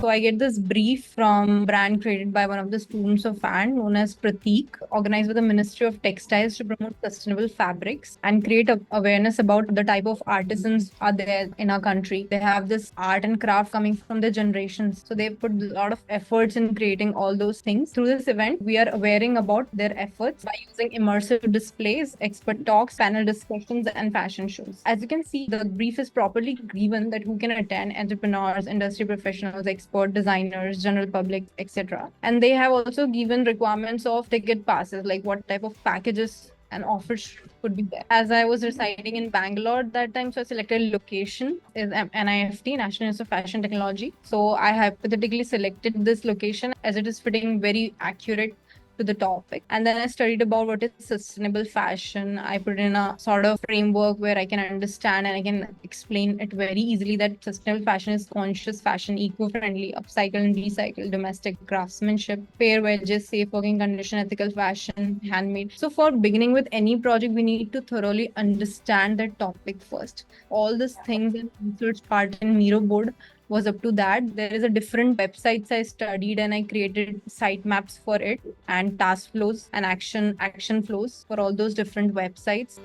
So I get this brief from brand created by one of the students of FAN known as Prateek, organized with the Ministry of Textiles to promote sustainable fabrics and create awareness about the type of artisans are there in our country. They have this art and craft coming from the generations. So they put a lot of efforts in creating all those things. Through this event, we are awareing about their efforts by using immersive displays, expert talks, panel discussions, and fashion shows. As you can see, the brief is properly given that who can attend: entrepreneurs, industry professionals, expert designers, general public, etc. And they have also given requirements of ticket passes, like what type of packages and offers could be there. As I was residing in Bangalore that time, so I selected location is NIFT, National Institute of Fashion Technology. So I hypothetically selected this location as it is fitting very accurate to the topic. And then I studied about what is sustainable fashion. I put in a sort of framework where I can understand and I can explain it very easily that sustainable fashion is conscious fashion, eco-friendly, upcycle and recycle, domestic craftsmanship, fair wages, safe working condition, ethical fashion, handmade. So for beginning with any project, we need to thoroughly understand that topic first. All these things and research part in Miro board was up to that. There is a different websites I studied and I created site maps for it and task flows and action flows for all those different websites.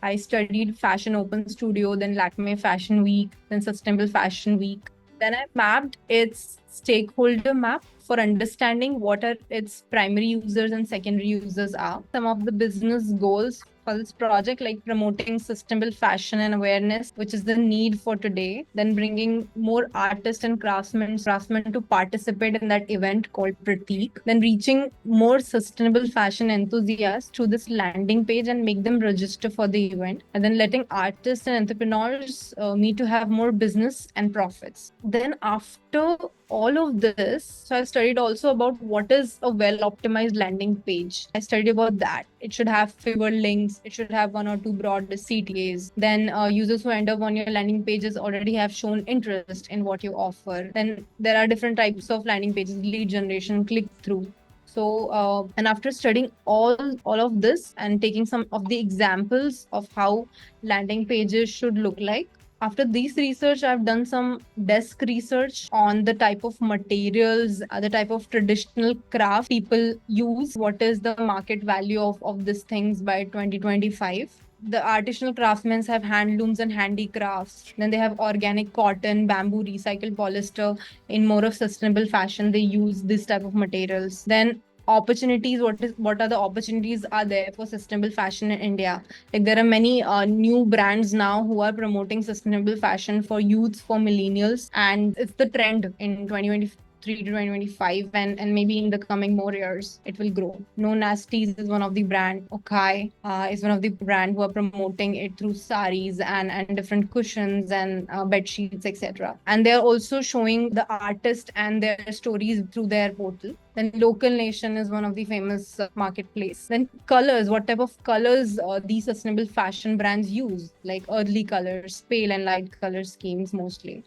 I studied Fashion Open Studio, then Lakme Fashion Week, then Sustainable Fashion Week. Then I mapped its stakeholder map for understanding what are its primary users and secondary users are. Some of the business goals for this project, like promoting sustainable fashion and awareness, which is the need for today. Then bringing more artists and craftsmen to participate in that event called Prateek. Then reaching more sustainable fashion enthusiasts through this landing page and make them register for the event. And then letting artists and entrepreneurs meet to have more business and profits. Then after all of this, so I studied also about what is a well-optimized landing page. I studied about that. It should have favor links. It should have one or two broad CTAs. Then users who end up on your landing pages already have shown interest in what you offer. Then there are different types of landing pages: lead generation, click-through. So, and after studying all of this and taking some of the examples of how landing pages should look like, after this research, I've done some desk research on the type of materials, the type of traditional craft people use, what is the market value of these things by 2025. The artisanal craftsmen have handlooms and handicrafts. Then they have organic cotton, bamboo, recycled polyester. In more of sustainable fashion, they use this type of materials. Then opportunities, what are the opportunities are there for sustainable fashion in India? Like there are many new brands now who are promoting sustainable fashion for youths, for millennials, and it's the trend in 2023 to 2025, and maybe in the coming more years it will grow. No Nasties is one of the brand. Okai is one of the brand who are promoting it through saris and different cushions and bed sheets, etc. And they're also showing the artist and their stories through their portal. Then Local Nation is one of the famous marketplace. Then colors, what type of colors these sustainable fashion brands use, like earthly colors, pale and light color schemes mostly.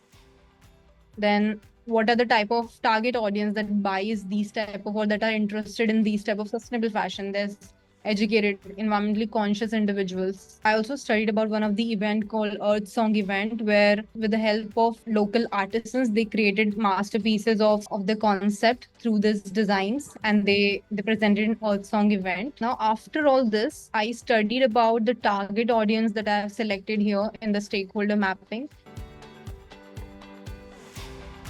Then what are the type of target audience that buys these type of, or that are interested in these type of sustainable fashion? There's educated, environmentally conscious individuals. I also studied about one of the event called Earth Song event, where with the help of local artisans, they created masterpieces of the concept through these designs, and they presented an Earth Song event. Now, after all this, I studied about the target audience that I have selected here in the stakeholder mapping.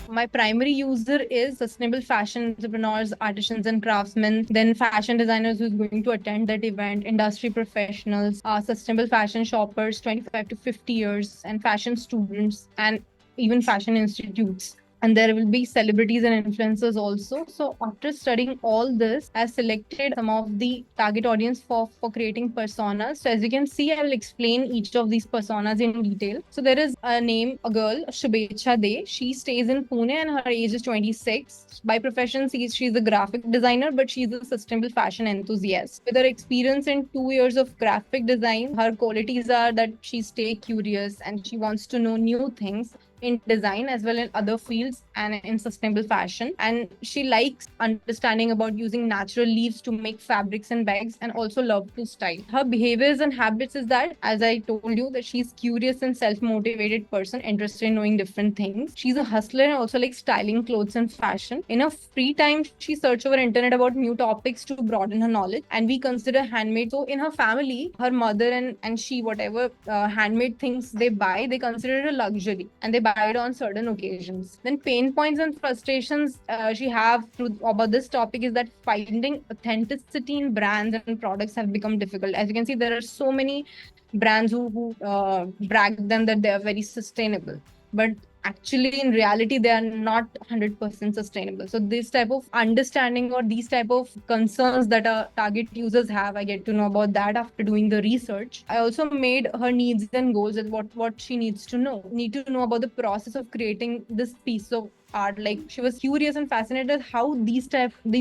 My primary user is sustainable fashion entrepreneurs, artisans and craftsmen, then fashion designers who's going to attend that event, industry professionals, sustainable fashion shoppers, 25 to 50 years, and fashion students, and even fashion institutes. And there will be celebrities and influencers also. So after studying all this, I selected some of the target audience for creating personas. So as you can see, I will explain each of these personas in detail. So there is a girl, Shubhecha De. She stays in Pune and her age is 26. By profession, she's a graphic designer, but she's a sustainable fashion enthusiast. With her experience in 2 years of graphic design, her qualities are that she stays curious and she wants to know new things in design as well in other fields and in sustainable fashion. And she likes understanding about using natural leaves to make fabrics and bags, and also love to style. Her behaviors and habits is that, as I told you, that she's curious and self-motivated person, interested in knowing different things. She's a hustler and also like styling clothes and fashion. In her free time, she searches over internet about new topics to broaden her knowledge. And we consider handmade. So in her family, her mother and she, whatever handmade things they buy, they consider it a luxury and they buy it on certain occasions. Then pain points and frustrations she have through about this topic is that finding authenticity in brands and products have become difficult. As you can see, there are so many brands who brag them that they are very sustainable, but actually in reality they are not 100% sustainable. So this type of understanding or these type of concerns that our target users have, I get to know about that after doing the research. I also made her needs and goals and what she needs to know about the process of creating this piece of art. Like, she was curious and fascinated how these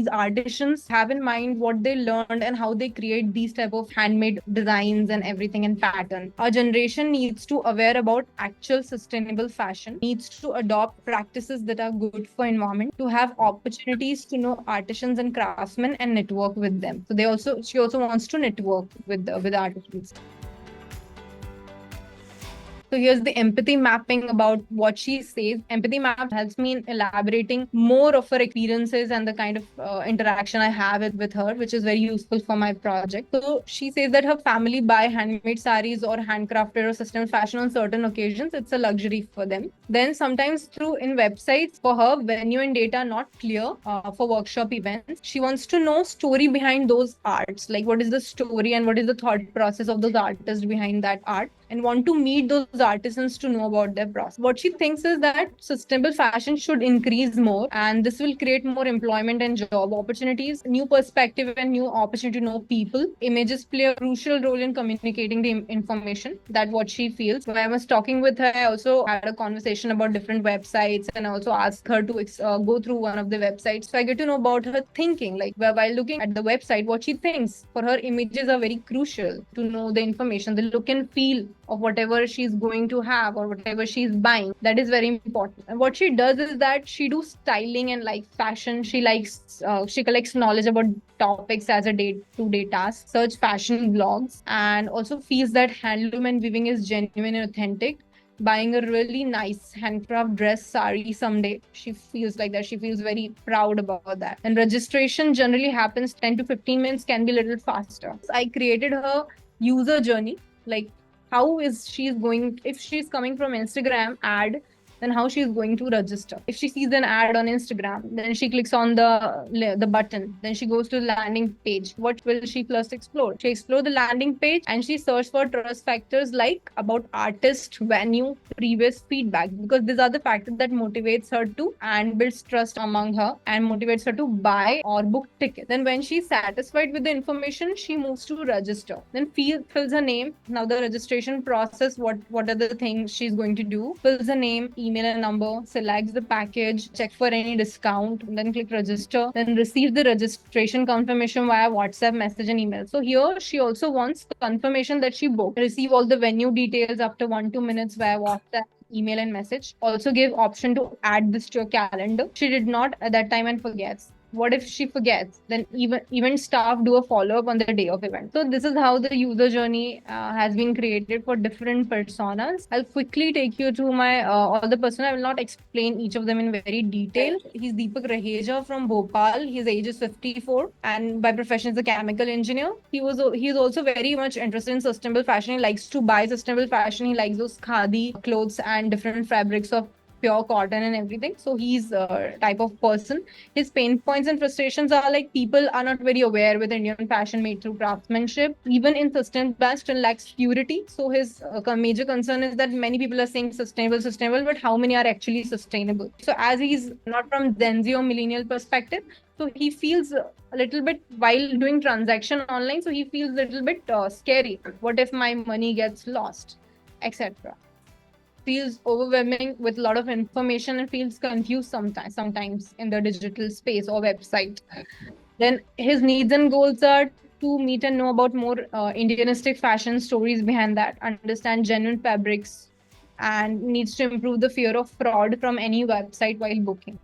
artisans have in mind what they learned and how they create these type of handmade designs and everything and pattern. Our generation needs to aware about actual sustainable fashion, needs to adopt practices that are good for environment, to have opportunities to know artisans and craftsmen and network with them. So she also wants to network with artisans. So here's the empathy mapping about what she says. Empathy map helps me in elaborating more of her experiences and the kind of interaction I have with her, which is very useful for my project. So she says that her family buy handmade saris or handcrafted or sustainable fashion on certain occasions. It's a luxury for them. Then sometimes through in websites, for her, venue and data not clear for workshop events. She wants to know story behind those arts, like what is the story and what is the thought process of those artists behind that art, and want to meet those artisans to know about their process. What she thinks is that sustainable fashion should increase more, and this will create more employment and job opportunities, new perspective and new opportunity to know people. Images play a crucial role in communicating the information. That what she feels. When I was talking with her, I also had a conversation about different websites and I also asked her to go through one of the websites. So I get to know about her thinking, like while looking at the website, what she thinks. For her, images are very crucial to know the information, the look and feel of whatever she's going to have or whatever she's buying. That is very important. And what she does is that she do styling and like fashion. She collects knowledge about topics as a day-to-day task, search fashion blogs, and also feels that handloom and weaving is genuine and authentic. Buying a really nice handcraft dress sari someday, she feels like that. She feels very proud about that. And registration generally happens 10 to 15 minutes, can be a little faster. So I created her user journey, like how is she's going, if she's coming from Instagram ad, then how she's going to register. If she sees an ad on Instagram, then she clicks on the button, then she goes to the landing page. What will she first explore? She explore the landing page and she search for trust factors like about artist, venue, previous feedback, because these are the factors that motivates her to and builds trust among her and motivates her to buy or book ticket. Then when she's satisfied with the information, she moves to register, then fills her name. Now the registration process, what are the things she's going to do? Fills her name, email and number, selects the package, check for any discount, then click register, then receive the registration confirmation via WhatsApp message and email. So here she also wants confirmation that she booked, receive all the venue details after 1-2 minutes via WhatsApp, email and message. Also give option to add this to your calendar. She did not at that time and forgets. What if she forgets? Then event staff do a follow-up on the day of event. So this is how the user journey has been created for different personas. I'll quickly take you through my all the persona. I will not explain each of them in very detail. He's Deepak Raheja from Bhopal. His age is 54 and by profession is a chemical engineer. He is also very much interested in sustainable fashion. He likes to buy sustainable fashion. He likes those khadi clothes and different fabrics of pure cotton and everything. So he's a type of person. His pain points and frustrations are like people are not very aware with Indian fashion made through craftsmanship. Even in sustainable still lacks purity. So his major concern is that many people are saying sustainable, but how many are actually sustainable? So as he's not from Gen Z or millennial perspective, so he feels a little bit while doing transaction online. So he feels a little bit scary. What if my money gets lost, etc. Feels overwhelming with a lot of information and feels confused sometimes in the digital space or website. Then his needs and goals are to meet and know about more Indianistic fashion stories behind that, understand genuine fabrics, and needs to improve the fear of fraud from any website while booking.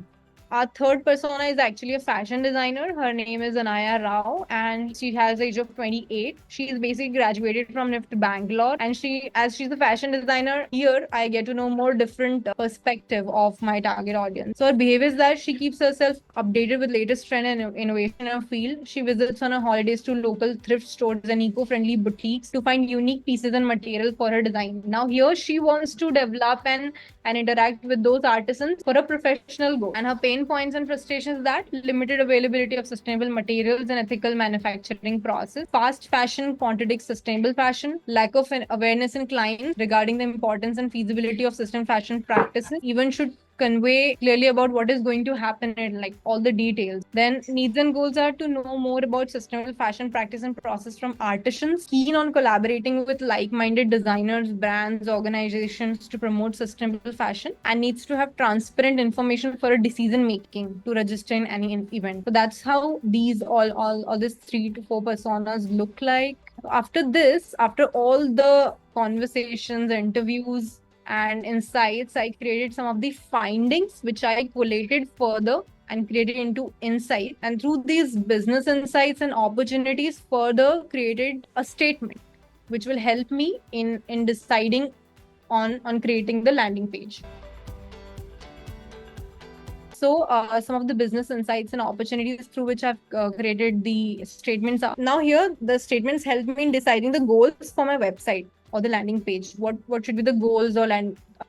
Our third persona is actually a fashion designer. Her name is Anaya Rao and she has age of 28. She is basically graduated from NIFT Bangalore and as she's a fashion designer, here I get to know more different perspective of my target audience. So her behavior is that she keeps herself updated with latest trend and innovation in her field. She visits on her holidays to local thrift stores and eco-friendly boutiques to find unique pieces and material for her design. Now here she wants to develop and interact with those artisans for a professional goal. And her pain points and frustrations that limited availability of sustainable materials and ethical manufacturing process. Fast fashion contradicts sustainable fashion. Lack of an awareness in clients regarding the importance and feasibility of sustainable fashion practices. Even should convey clearly about what is going to happen and like all the details. Then needs and goals are to know more about sustainable fashion practice and process from artisans, keen on collaborating with like-minded designers, brands, organizations to promote sustainable fashion, and needs to have transparent information for a decision making to register in any event. So that's how these all these 3 to 4 personas look like. After this, after all the conversations, interviews, and insights, I created some of the findings which I collated further and created into insight. And through these business insights and opportunities, further created a statement which will help me in deciding on creating the landing page. So some of the business insights and opportunities through which I've created the statements are now here. The statements help me in deciding the goals for my website or the landing page. What should be the goals or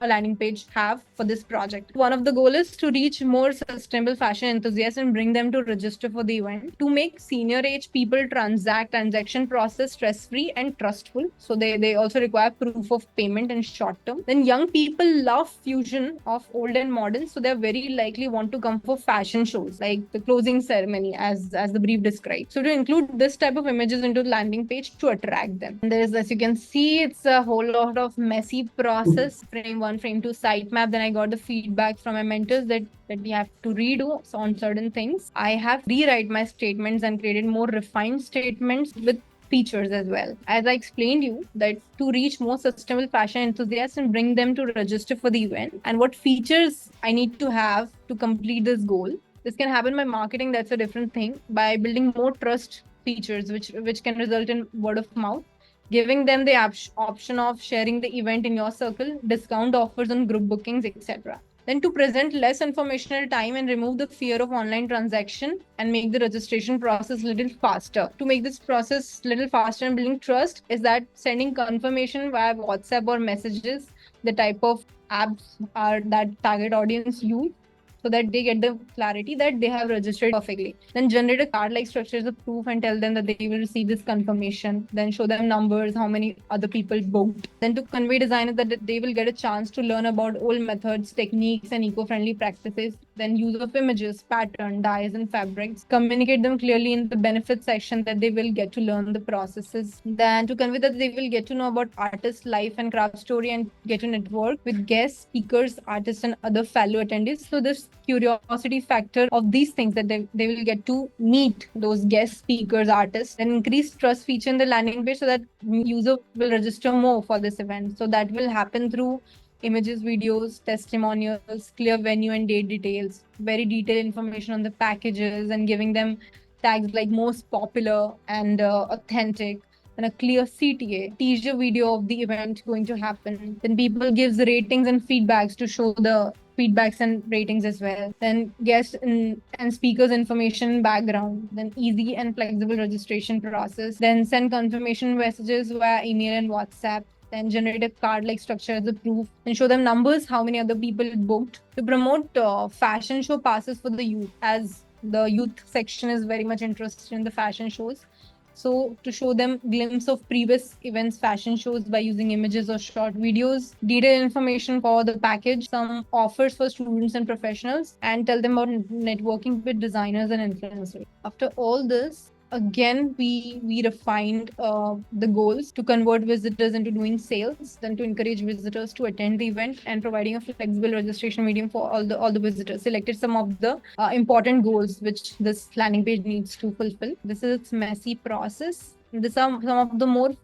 a landing page have for this project? One of the goals is to reach more sustainable fashion enthusiasts and bring them to register for the event. To make senior age people transaction process stress-free and trustful. So they also require proof of payment and short term. Then young people love fusion of old and modern, so they're very likely want to come for fashion shows like the closing ceremony as the brief described. So to include this type of images into the landing page to attract them. And there's, as you can see, it's a whole lot of messy process. Frame 1, frame 2 sitemap. Then I got the feedback from my mentors that we have to redo on certain things. I have rewrite my statements and created more refined statements with features as well. As I explained you that to reach more sustainable fashion enthusiasts and bring them to register for the event, and what features I need to have to complete this goal. This can happen by marketing, that's a different thing, by building more trust features which can result in word of mouth, giving them the option of sharing the event in your circle, discount offers on group bookings, etc. Then to present less informational time and remove the fear of online transaction and make the registration process a little faster. To make this process a little faster and building trust is that sending confirmation via WhatsApp or messages, the type of apps are that target audience use, so that they get the clarity that they have registered perfectly. Then generate a card-like structure as a proof and tell them that they will receive this confirmation. Then show them numbers, how many other people booked. Then to convey designers that they will get a chance to learn about old methods, techniques, and eco-friendly practices. Then use of images, pattern, dyes, and fabrics. Communicate them clearly in the benefits section that they will get to learn the processes. Then to convey that they will get to know about artist life and craft story and get to network with guests, speakers, artists, and other fellow attendees. So this curiosity factor of these things that they will get to meet those guest speakers, artists, and increase trust feature in the landing page so that user will register more for this event. So that will happen through images, videos, testimonials, clear venue and date details, very detailed information on the packages, and giving them tags like most popular and authentic, and a clear CTA, teaser video of the event going to happen. Then people gives ratings and feedbacks to show the feedbacks and ratings as well. Then guest and speakers information background. Then easy and flexible registration process. Then send confirmation messages via email and WhatsApp. Then generate a card-like structure as a proof and show them numbers, how many other people booked. To promote fashion show passes for the youth, as the youth section is very much interested in the fashion shows. So to show them glimpse of previous events, fashion shows by using images or short videos, detailed information for the package, some offers for students and professionals, and tell them about networking with designers and influencers. After all this, again, we refined the goals to convert visitors into doing sales, then to encourage visitors to attend the event and providing a flexible registration medium for all the visitors. Selected some of the important goals which this landing page needs to fulfill. This is its messy process. These are some of the more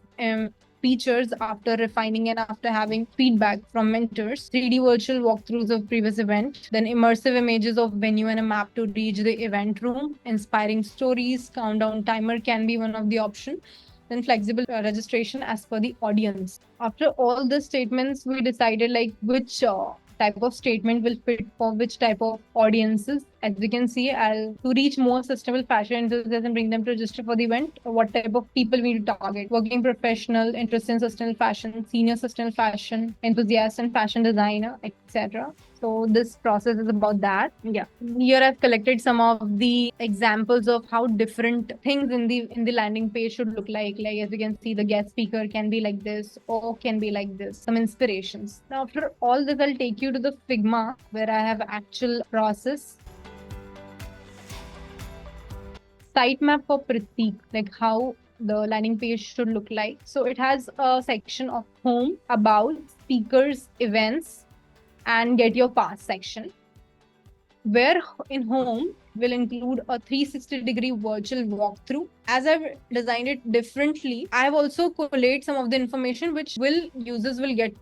features after refining and after having feedback from mentors, 3D virtual walkthroughs of previous event, then immersive images of venue and a map to reach the event room, inspiring stories, countdown timer can be one of the options, then flexible registration as per the audience. After all the statements, we decided like which type of statement will fit for which type of audiences. As we can see, to reach more sustainable fashion enthusiasts and bring them to register for the event, what type of people we target: working professional, interested in sustainable fashion, senior sustainable fashion enthusiast and fashion designer, etc. So this process is about that. Yeah. Here I've collected some of the examples of how different things in the landing page should look like. Like as you can see, the guest speaker can be like this or can be like this. Some inspirations. Now after all this, I'll take you to the Figma where I have actual process. Sitemap for Pratik, like how the landing page should look like. So it has a section of home, about, speakers, events, and get your pass section, where in home will include a 360-degree virtual walkthrough. As I've designed it differently, I have also collated some of the information which users will get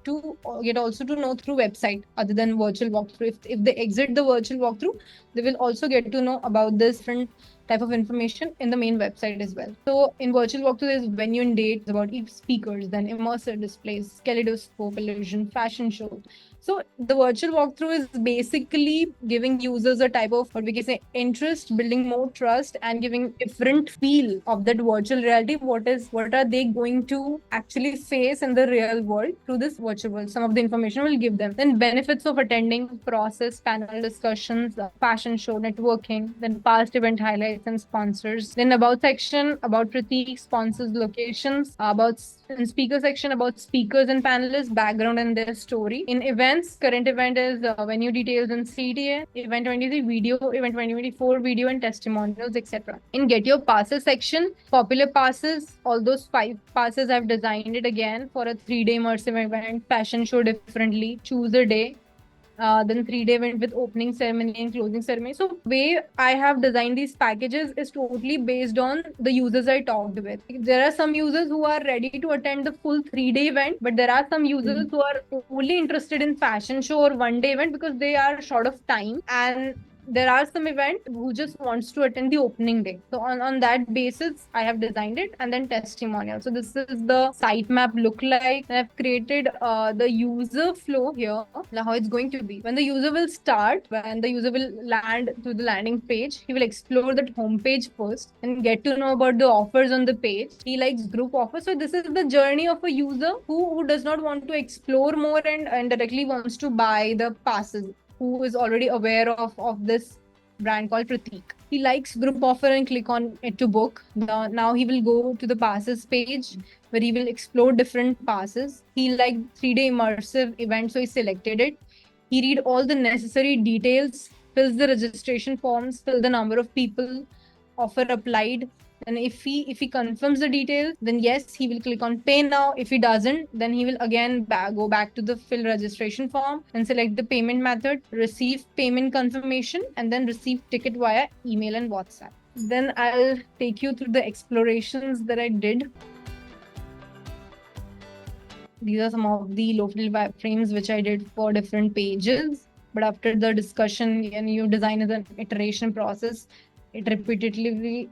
also to know through website other than virtual walkthrough. If they exit the virtual walkthrough, they will also get to know about this different type of information in the main website as well. So in virtual walkthrough, there's venue and dates about each speakers, then immersive displays, kaleidoscope, illusion, fashion show. So the virtual walkthrough is basically giving users a type of, what we can say, interest, building more trust, and giving different feel of that virtual reality. What are they going to actually face in the real world through this virtual world? Some of the information will give them. Then benefits of attending, process, panel discussions, fashion show, networking, then past event highlights and sponsors. Then about section, about Pratik, sponsors, locations, in speaker section, about speakers and panelists, background and their story. In events, current event is venue details and CTA, event 23 video, event 2024 video and testimonials, etc. In get your passes section, popular passes, all those 5 passes I've designed it again for a 3-day immersive event, fashion show differently, choose a day, then 3-day event with opening ceremony and closing ceremony. So way I have designed these packages is totally based on the users I talked with. There are some users who are ready to attend the full 3-day event, but there are some users who are only interested in fashion show or 1-day event because they are short of time, and there are some event who just wants to attend the opening day. So on that basis, I have designed it, and then testimonial. So this is the sitemap look like. And I've created the user flow here. Now how it's going to be. When the user will start, when the user will land to the landing page, he will explore that home page first and get to know about the offers on the page. He likes group offers. So this is the journey of a user who does not want to explore more and directly wants to buy the passes, who is already aware of this brand called Pratik. He likes group offer and click on it to book. Now he will go to the passes page where he will explore different passes. He liked 3-day immersive event, so he selected it. He read all the necessary details, fills the registration forms, fill the number of people, offer applied. And if he confirms the details, then yes, he will click on pay now. If he doesn't, then he will again go back to the fill registration form and select the payment method, receive payment confirmation, and then receive ticket via email and WhatsApp. Then I'll take you through the explorations that I did. These are some of the low-fill wireframes which I did for different pages. But after the discussion, and you design as an iteration process, it repeatedly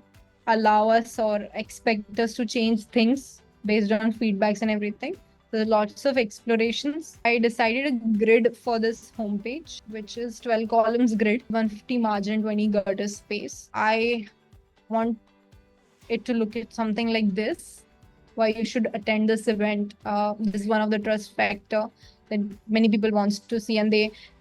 allow us or expect us to change things based on feedbacks and everything. So lots of explorations. I decided a grid for this homepage, which is 12 columns grid, 150 margin, 20 gutter space. I want it to look at something like this. Why you should attend this event. This is one of the trust factor that many people wants to see, and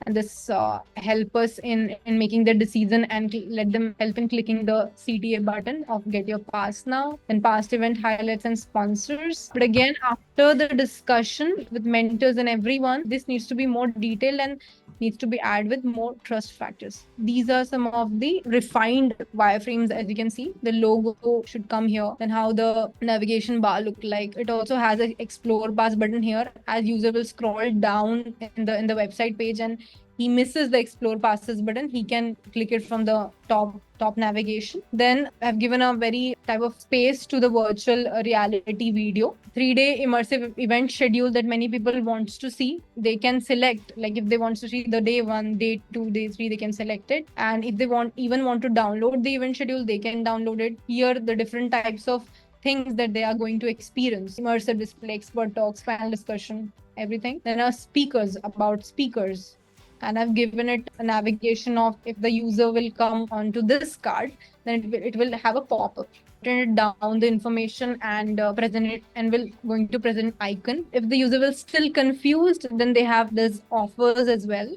this help us in making the decision and let them help in clicking the CTA button of get your pass now. Then past event highlights and sponsors. But again, after the discussion with mentors and everyone, this needs to be more detailed and needs to be added with more trust factors. These are some of the refined wireframes. As you can see, the logo should come here. Then how the navigation bar look like. It also has an explore pass button here, as user will scroll down in the website page, and he misses the explore passes button, he can click it from the top navigation. Then I've given a very type of space to the virtual reality video. 3-day immersive event schedule that many people wants to see. They can select, like if they want to see the day 1, day 2, day 3, they can select it. And if they want to download the event schedule, they can download it. Here the different types of things that they are going to experience: immersive display, expert talks, panel discussion, everything. Then our speakers, about speakers, and I've given it a navigation of, if the user will come onto this card, then it will have a pop-up. Turn it down the information and present it, and will going to present icon. If the user will still confused, then they have this offers as well.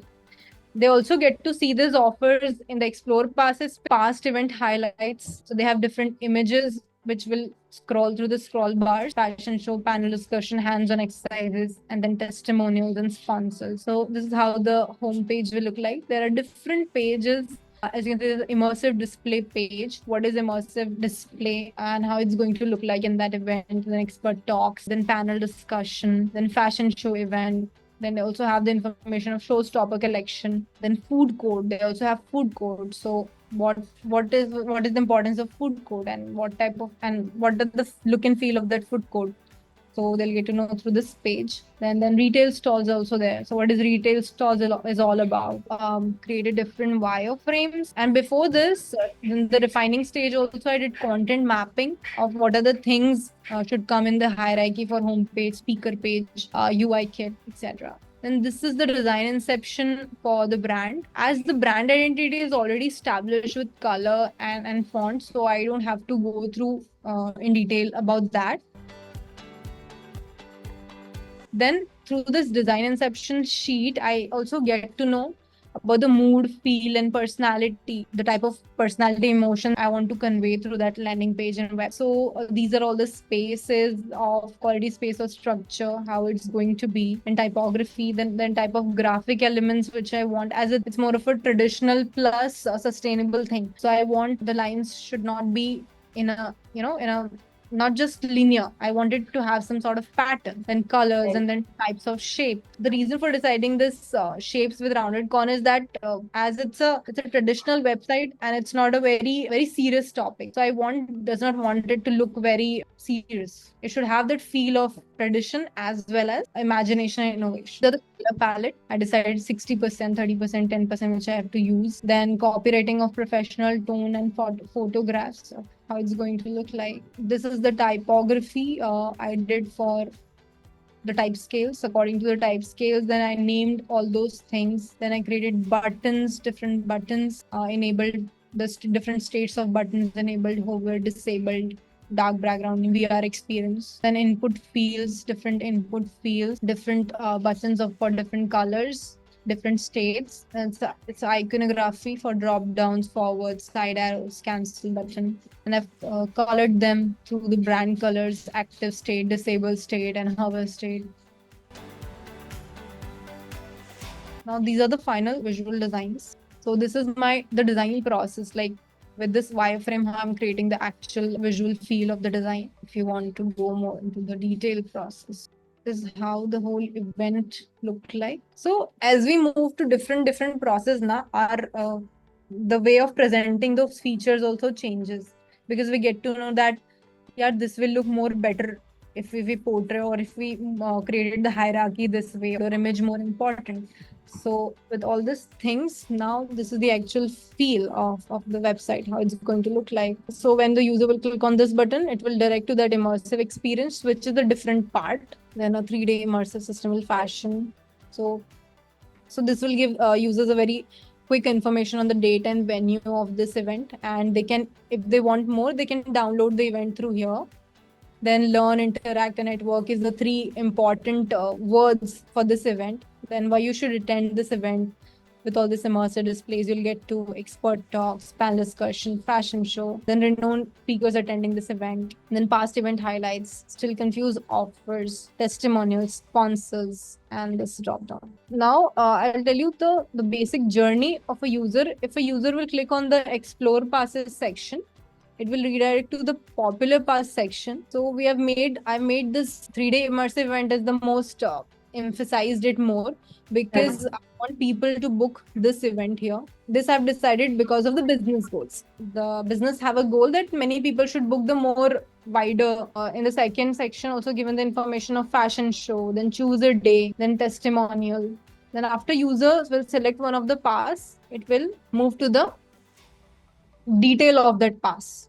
They also get to see these offers in the Explore Passes past event highlights. So they have different images which will scroll through the scroll bars: fashion show, panel discussion, hands-on exercises, and then testimonials and sponsors. So this is how the homepage will look like. There are different pages. As you can see, the immersive display page. What is immersive display and how it's going to look like in that event? Then expert talks, then panel discussion, then fashion show event. Then they also have the information of showstopper collection. Then food court. They also have food court. So what is the importance of food court, and what does the look and feel of that food court? So they'll get to know through this page. Then retail stalls are also there. So what is retail stalls is all about? Created different wireframes. And before this, in the refining stage also, I did content mapping of what are the things should come in the hierarchy for homepage, speaker page, UI kit, etc. Then this is the design inception for the brand. As the brand identity is already established with color and font, so I don't have to go through in detail about that. Then through this design inception sheet, I also get to know about the mood, feel, and personality, the type of personality, emotion I want to convey through that landing page and web. So these are all the spaces of quality, space or structure, how it's going to be, and typography, then type of graphic elements which I want, as it's more of a traditional plus a sustainable thing. So I want the lines should not be in a not just linear. I wanted to have some sort of pattern, then colors, Right. and then types of shape. The reason for deciding this shapes with rounded corner is that as it's a traditional website and it's not a very serious topic. So I does not want it to look very serious. It should have that feel of tradition as well as imagination and innovation. The color palette, I decided 60%, 30%, 10%, which I have to use. Then copywriting of professional tone and photographs, how it's going to look like. This is the typography I did for the type scales. According to the type scales, then I named all those things. Then I created buttons, different buttons, enabled the different states of buttons: enabled, hover, disabled, dark background, VR experience. Then input fields, different input fields, different buttons for different colors, different states. And it's iconography for drop downs, forwards, side arrows, cancel button. And I've colored them through the brand colors: active state, disabled state, and hover state. Now these are the final visual designs. So this is the design process, like with this wireframe, how I'm creating the actual visual feel of the design. If you want to go more into the detailed process, this is how the whole event looked like. So as we move to different process now, our the way of presenting those features also changes, because we get to know that this will look more better if we portray, or if we created the hierarchy this way, or image more important. So with all these things, now this is the actual feel of the website, how it's going to look like. So when the user will click on this button, it will direct to that immersive experience, which is the different part. Then a 3-day immersive sustainable fashion. So this will give users a very quick information on the date and venue of this event, and they can, if they want more, they can download the event through here. Then learn, interact, and network is the 3 important words for this event. Then why you should attend this event. With all this immersive displays, you'll get to expert talks, panel discussion, fashion show, then renowned speakers attending this event, then past event highlights, still confused offers, testimonials, sponsors, and this drop down. Now I'll tell you the basic journey of a user. If a user will click on the Explore Passes section, it will redirect to the popular pass section. So I made this 3-day immersive event as the most emphasized it more because I want people to book this event here. This I've decided because of the business goals. The business have a goal that many people should book the more wider. In the second section, also given the information of fashion show, then choose a day, then testimonial. Then after users will select one of the pass, it will move to the detail of that pass.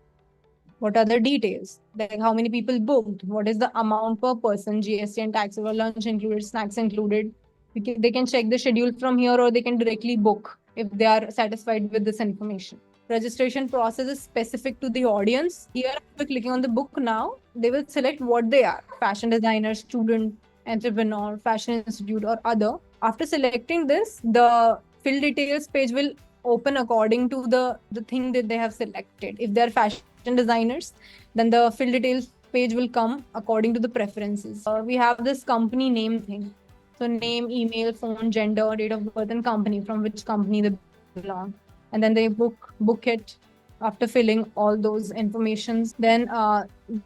What are the details? Like how many people booked? What is the amount per person? GST and tax over lunch included, snacks included. They can check the schedule from here or they can directly book if they are satisfied with this information. Registration process is specific to the audience. Here, after clicking on the book now, they will select what they are: fashion designer, student, entrepreneur, fashion institute, or other. After selecting this, the fill details page will open according to the thing that they have selected. If they are fashion designers, then the fill details page will come according to the preferences. We have this company name thing. So name, email, phone, gender, date of birth, and company, from which company they belong. And then they book it after filling all those informations. Then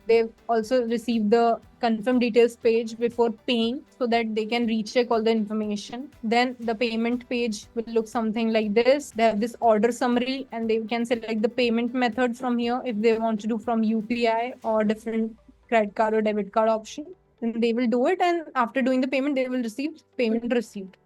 they also receive the confirm details page before paying so that they can recheck all the information. Then the payment page will look something like this. They have this order summary and they can select the payment method from here if they want to do from UPI or different credit card or debit card option. Then they will do it, and after doing the payment, they will receive payment receipt.